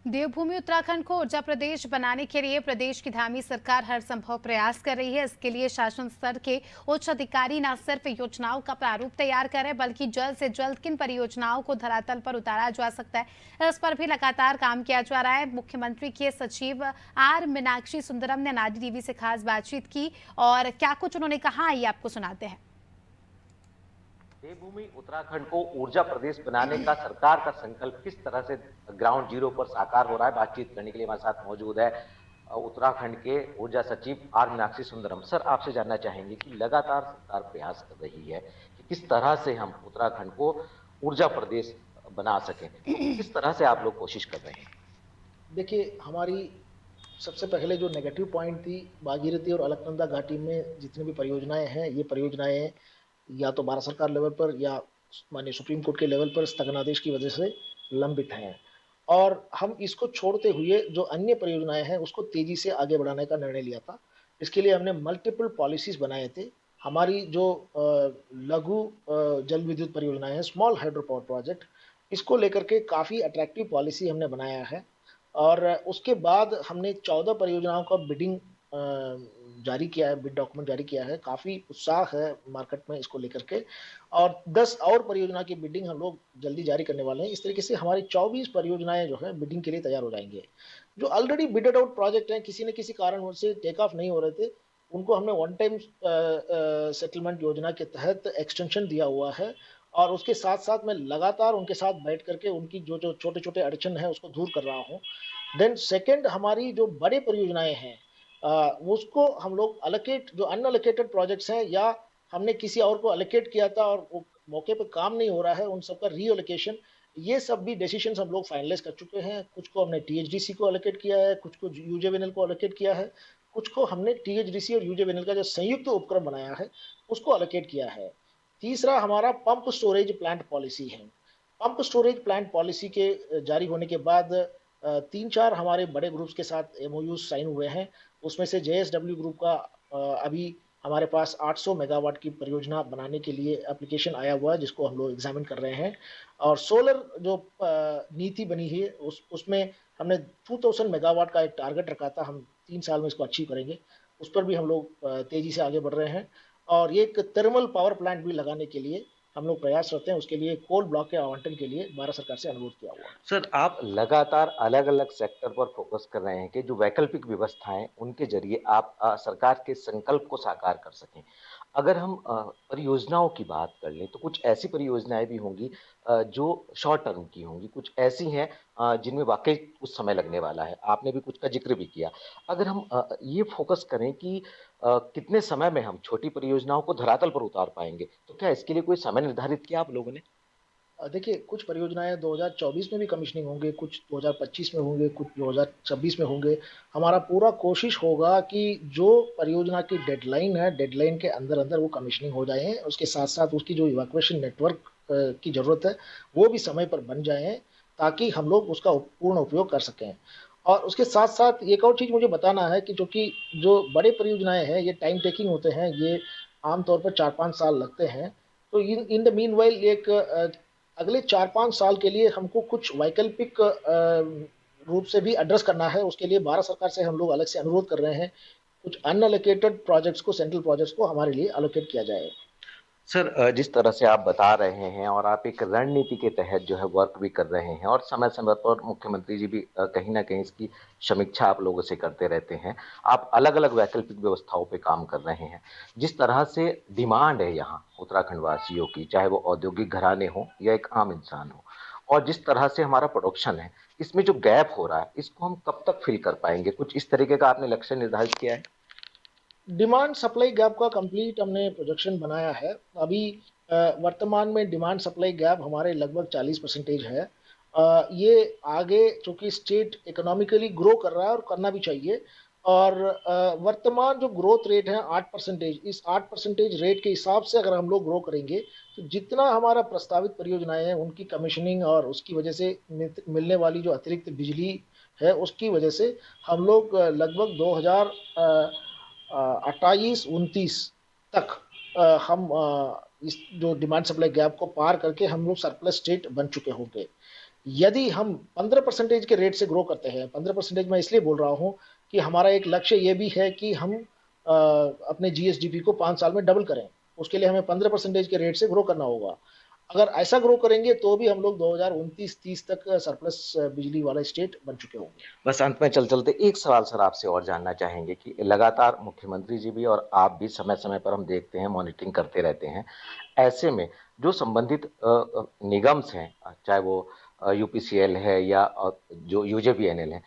देवभूमि उत्तराखंड को ऊर्जा प्रदेश बनाने के लिए प्रदेश की धामी सरकार हर संभव प्रयास कर रही है। इसके लिए शासन स्तर के उच्च अधिकारी न सिर्फ योजनाओं का प्रारूप तैयार करें, बल्कि जल्द से जल्द किन परियोजनाओं को धरातल पर उतारा जा सकता है, इस पर भी लगातार काम किया जा रहा है। मुख्यमंत्री के सचिव आर मीनाक्षी सुंदरम ने नाडी टीवी से खास बातचीत की और क्या कुछ उन्होंने कहा, ये आपको सुनाते हैं। देवभूमि उत्तराखंड को ऊर्जा प्रदेश बनाने का सरकार का संकल्प किस तरह से ग्राउंड जीरो पर साकार हो रहा है, बातचीत करने के लिए हमारे साथ मौजूद है उत्तराखंड के ऊर्जा सचिव आर मीनाक्षी सुंदरम। सर, आपसे जानना चाहेंगे कि लगातार सरकार प्रयास कर रही है कि किस तरह से हम उत्तराखंड को ऊर्जा प्रदेश बना सकें, किस तरह से आप लोग कोशिश कर रहे हैं? देखिए, हमारी सबसे पहले जो नेगेटिव पॉइंट थी, भागीरथी और अलकनंदा घाटी में जितनी भी परियोजनाएं हैं, ये परियोजनाएं या तो भारत सरकार लेवल पर या माननीय सुप्रीम कोर्ट के लेवल पर स्थगनादेश की वजह से लंबित हैं। और हम इसको छोड़ते हुए जो अन्य परियोजनाएं हैं उसको तेजी से आगे बढ़ाने का निर्णय लिया था। इसके लिए हमने मल्टीपल पॉलिसीज बनाए थे। हमारी जो लघु जल विद्युत परियोजनाएं हैं, स्मॉल हाइड्रो पावर प्रोजेक्ट, इसको लेकर के काफ़ी अट्रैक्टिव पॉलिसी हमने बनाया है। और उसके बाद हमने 14 परियोजनाओं का बिडिंग जारी किया है, बिड डॉक्यूमेंट जारी किया है। काफ़ी उत्साह है मार्केट में इसको लेकर के, और 10 और परियोजना की बिडिंग हम लोग जल्दी जारी करने वाले हैं। इस तरीके से हमारी 24 परियोजनाएं जो है बिडिंग के लिए तैयार हो जाएंगे। जो ऑलरेडी बिडेड आउट प्रोजेक्ट हैं, किसी न किसी कारण से टेक ऑफ नहीं हो रहे थे, उनको हमने वन टाइम सेटलमेंट योजना के तहत एक्सटेंशन दिया हुआ है। और उसके साथ साथ मैं लगातार उनके साथ बैठ करके उनकी जो जो छोटे छोटे अड़चन है उसको दूर कर रहा हूँ। देन सेकंड, हमारी जो बड़े परियोजनाएं हैं उसको हम लोग अलोकेट, जो अनअलोकेटेड प्रोजेक्ट्स हैं या हमने किसी और को अलोकेट किया था और वो मौके पे काम नहीं हो रहा है, उन सबका रीअलोकेशन, ये सब भी डिसीजंस हम लोग फाइनलाइज कर चुके हैं। कुछ को हमने टीएचडीसी को अलोकेट किया है, कुछ को यूजेवीएनएल को अलोकेट किया है, कुछ को हमने टीएचडीसी और यूजेवीएनएल का जो संयुक्त उपक्रम बनाया है उसको अलोकेट किया है। तीसरा हमारा पंप स्टोरेज प्लांट पॉलिसी है। पंप स्टोरेज प्लांट पॉलिसी के जारी होने के बाद 3-4 हमारे बड़े ग्रुप्स के साथ एमओयू साइन हुए हैं। उसमें से जेएसडब्ल्यू ग्रुप का अभी हमारे पास 800 मेगावाट की परियोजना बनाने के लिए एप्लीकेशन आया हुआ है, जिसको हम लोग एग्जामिन कर रहे हैं। और सोलर जो नीति बनी है उसमें हमने 2000 मेगावाट का एक टारगेट रखा था। हम 3 साल में इसको अचीव करेंगे, उस पर भी हम लोग तेजी से आगे बढ़ रहे हैं। और ये एक थर्मल पावर प्लांट भी लगाने के लिए हम लोग प्रयास करते हैं। उसके लिए कोल ब्लॉक के आवंटन के लिए भारत सरकार से अनुरोध किया हुआ है। सर, आप लगातार अलग-अलग सेक्टर पर फोकस कर रहे हैं कि जो वैकल्पिक व्यवस्थाएं उनके जरिए आप सरकार के संकल्प को साकार कर सकें। अगर हम परियोजनाओं की बात कर लें तो कुछ ऐसी परियोजनाएं भी होंगी जो शॉर्ट टर्म की होंगी, कुछ ऐसी हैं जिनमें वाकई कुछ समय लगने वाला है। आपने भी कुछ का जिक्र भी किया। अगर हम ये फोकस करें कि कितने समय में हम छोटी परियोजनाओं को धरातल पर उतार पाएंगे, तो क्या इसके लिए कोई समय निर्धारित किया आप लोगों ने? देखिए, कुछ परियोजनाएं 2024 में भी कमीशनिंग होंगे, कुछ 2025 में होंगे, कुछ 2026 में होंगे। हमारा पूरा कोशिश होगा कि जो परियोजना की डेडलाइन है, डेडलाइन के अंदर अंदर वो कमीशनिंग हो जाए। उसके साथ साथ उसकी जो इवैक्यूएशन नेटवर्क की ज़रूरत है वो भी समय पर बन जाए, ताकि हम लोग उसका पूर्ण उपयोग कर सकें। और उसके साथ साथ एक और चीज़ मुझे बताना है कि चूँकि जो बड़े परियोजनाएं हैं ये टाइम टेकिंग होते हैं, ये आमतौर पर 4-5 साल लगते हैं। तो इन इन द मीनवाइल एक अगले 4-5 साल के लिए हमको कुछ वैकल्पिक रूप से भी एड्रेस करना है। उसके लिए भारत सरकार से हम लोग अलग से अनुरोध कर रहे हैं, कुछ अनअलोकेटेड प्रोजेक्ट्स को, सेंट्रल प्रोजेक्ट्स को हमारे लिए अलोकेट किया जाए। सर, जिस तरह से आप बता रहे हैं और आप एक रणनीति के तहत जो है वर्क भी कर रहे हैं और समय-समय पर मुख्यमंत्री जी भी कहीं न कहीं इसकी समीक्षा आप लोगों से करते रहते हैं। आप अलग-अलग वैकल्पिक व्यवस्थाओं पे काम कर रहे हैं। जिस तरह से डिमांड है यहाँ उत्तराखंड वासियों की, चाहे वो औद्योगिक घराने हों या एक आम इंसान हो, और जिस तरह से हमारा प्रोडक्शन है, इसमें जो गैप हो रहा है, इसको हम कब तक फिल कर पाएँगे? कुछ इस तरीके का आपने लक्ष्य निर्धारित किया है? डिमांड सप्लाई गैप का कंप्लीट हमने प्रोजेक्शन बनाया है। अभी वर्तमान में डिमांड सप्लाई गैप हमारे लगभग 40% है। ये आगे चूँकि स्टेट इकोनॉमिकली ग्रो कर रहा है और करना भी चाहिए। और वर्तमान जो ग्रोथ रेट है 8%, इस 8% रेट के हिसाब से अगर हम लोग ग्रो करेंगे तो जितना हमारा प्रस्तावित परियोजनाएं हैं उनकी कमीशनिंग और उसकी वजह से मिलने वाली जो अतिरिक्त बिजली है उसकी वजह से हम लोग लगभग 2028-29 तक हम इस जो डिमांड सप्लाई गैप को पार करके हम लोग सरप्लस स्टेट बन चुके होंगे। यदि हम 15% के रेट से ग्रो करते हैं, 15% मैं इसलिए बोल रहा हूं कि हमारा एक लक्ष्य ये भी है कि हम अपने जीएसडीपी को 5 साल में डबल करें। उसके लिए हमें 15% के रेट से ग्रो करना होगा। अगर ऐसा ग्रो करेंगे तो भी हम लोग 2029-30 तक सरप्लस बिजली वाला स्टेट बन चुके होंगे। बस अंत में चलते एक सवाल सर आपसे और जानना चाहेंगे कि लगातार मुख्यमंत्री जी भी और आप भी समय समय पर हम देखते हैं, मॉनिटरिंग करते रहते हैं। ऐसे में जो संबंधित निगम्स हैं, चाहे वो यूपीसीएल है या जो यूजेवीएनएल है,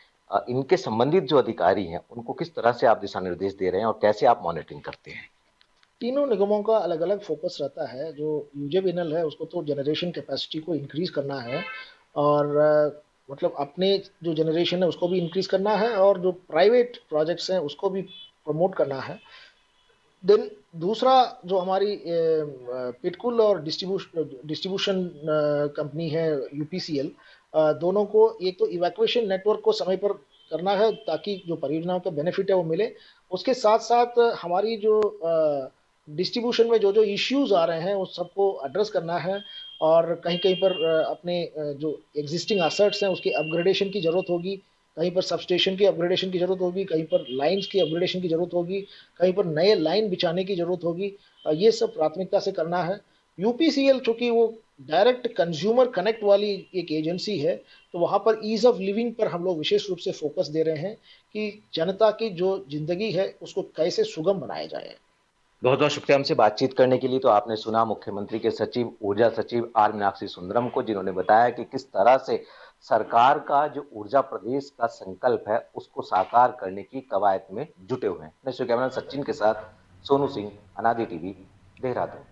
इनके संबंधित जो अधिकारी हैं उनको किस तरह से आप दिशा निर्देश दे रहे हैं और कैसे आप मॉनिटरिंग करते हैं? तीनों निगमों का अलग अलग फोकस रहता है। जो यूजेवीएनएल है उसको तो जनरेशन कैपेसिटी को इंक्रीज करना है और मतलब अपने जो जनरेशन है उसको भी इंक्रीज करना है और जो प्राइवेट प्रोजेक्ट्स हैं उसको भी प्रमोट करना है। देन दूसरा जो हमारी पिटकुल और डिस्ट्रीब्यूशन कंपनी है यूपीसीएल, दोनों को एक तो इवैक्यूएशन नेटवर्क को समय पर करना है ताकि जो परियोजनाओं का बेनिफिट है वो मिले। उसके साथ साथ हमारी जो डिस्ट्रीब्यूशन में जो जो इश्यूज आ रहे हैं उस सबको एड्रेस करना है और कहीं कहीं पर अपने जो एग्जिस्टिंग एसेट्स हैं उसकी अपग्रेडेशन की जरूरत होगी, कहीं पर सबस्टेशन की अपग्रेडेशन की जरूरत होगी, कहीं पर लाइंस की अपग्रेडेशन की जरूरत होगी, कहीं पर नए लाइन बिछाने की जरूरत होगी। ये सब प्राथमिकता से करना है। यूपीसीएल चूंकि वो डायरेक्ट कंज्यूमर कनेक्ट वाली एक एजेंसी है तो वहां पर ईज ऑफ लिविंग पर हम लोग विशेष रूप से फोकस दे रहे हैं कि जनता की जो जिंदगी है उसको कैसे सुगम बनाया जाए। बहुत बहुत शुक्रिया हमसे बातचीत करने के लिए। तो आपने सुना मुख्यमंत्री के सचिव, ऊर्जा सचिव आर मीनाक्षी सुंदरम को, जिन्होंने बताया कि किस तरह से सरकार का जो ऊर्जा प्रदेश का संकल्प है उसको साकार करने की कवायद में जुटे हुए हैं। मैं कैमरा सचिन के साथ सोनू सिंह, अनादि टीवी, देहरादून।